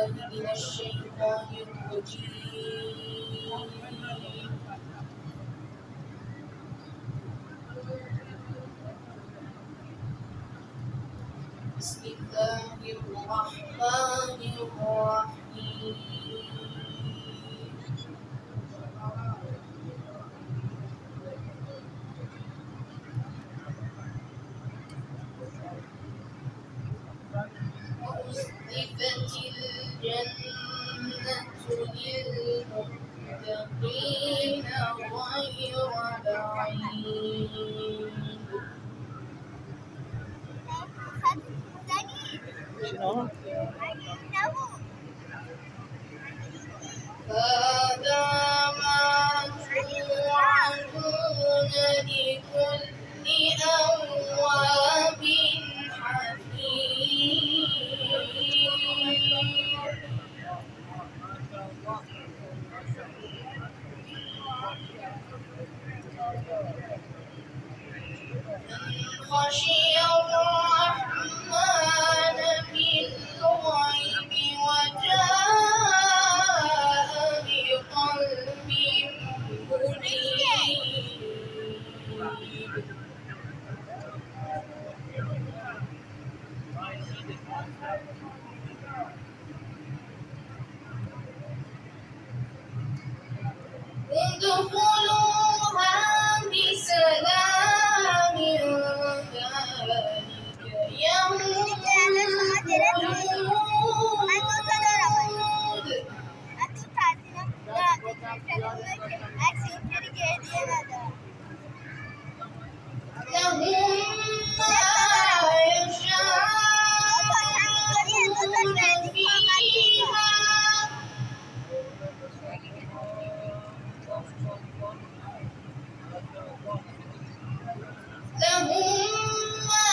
من الشيطان الرجيم. بسم الله الرحمن الرحيم. وأزلفت الجنة للمتقين غير بعيد. هذا ما توعدون لكل أواب حفيظ. خشي الرحمن بالغيب وجاء بقلب منيب. ادخلوها بسلام ذلك يوم لهم ما يشاءون فيها. لهم ما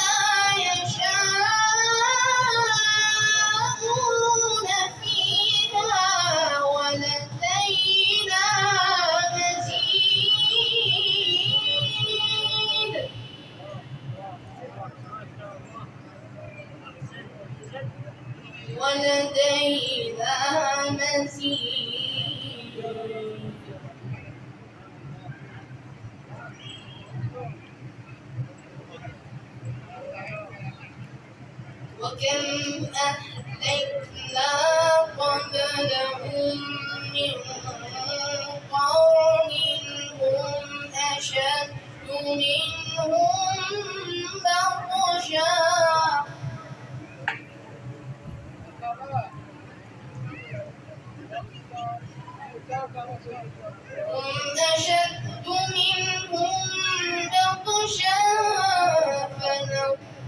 يشاءون فيها ولدينا مزيد. ولدينا مزيد. وكم أهلكنا قبلهم من قرن هم أشد منهم بطشا.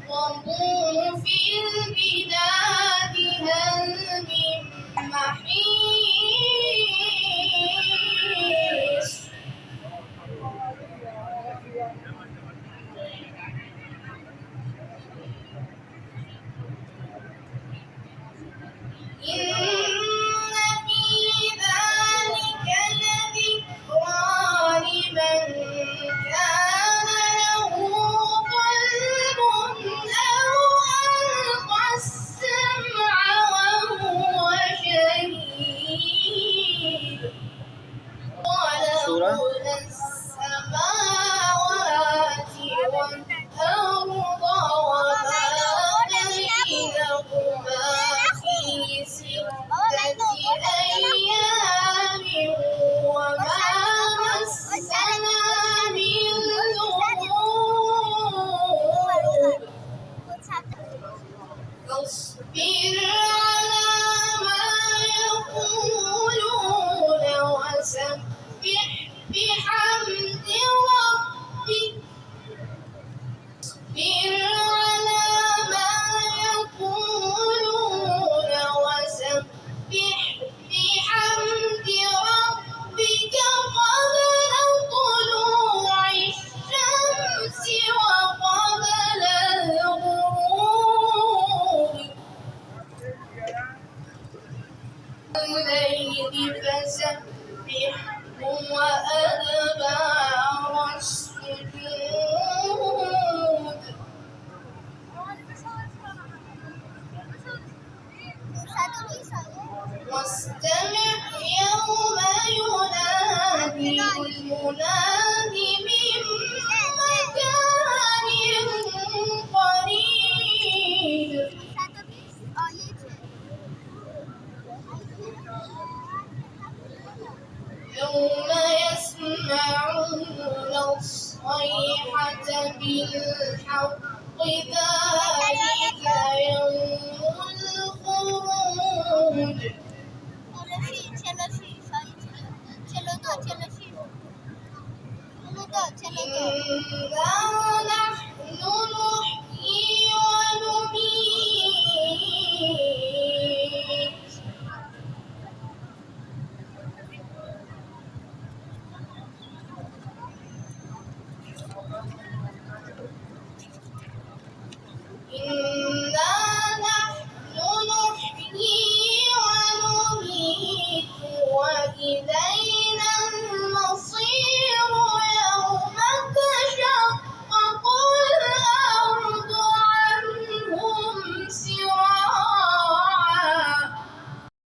فنقبوا في البلاد هل من محيص. إن في ذلك لذكرى لمن كان له قلب أو ألقى السمع وهو شهيد. خلق السماوات والأرض وما بينهما في ستة أيام وما مسنا من لغوب. فاصبر على ما يقولون وسبح بحمد ربك. اصبر على ما يقولون وسبح بحمد ربك قبل طلوع الشمس وقبل الغروب. الليل فسبح وأدبار السجود. Satu bisa. واستمع يوم ينادي المناد من مكان قريب يوم يسمعون الصيحة بالحق ذلك يوم الخروج إنا نحن نحيي ونميت إنا نحن نحيي ونميت وإذا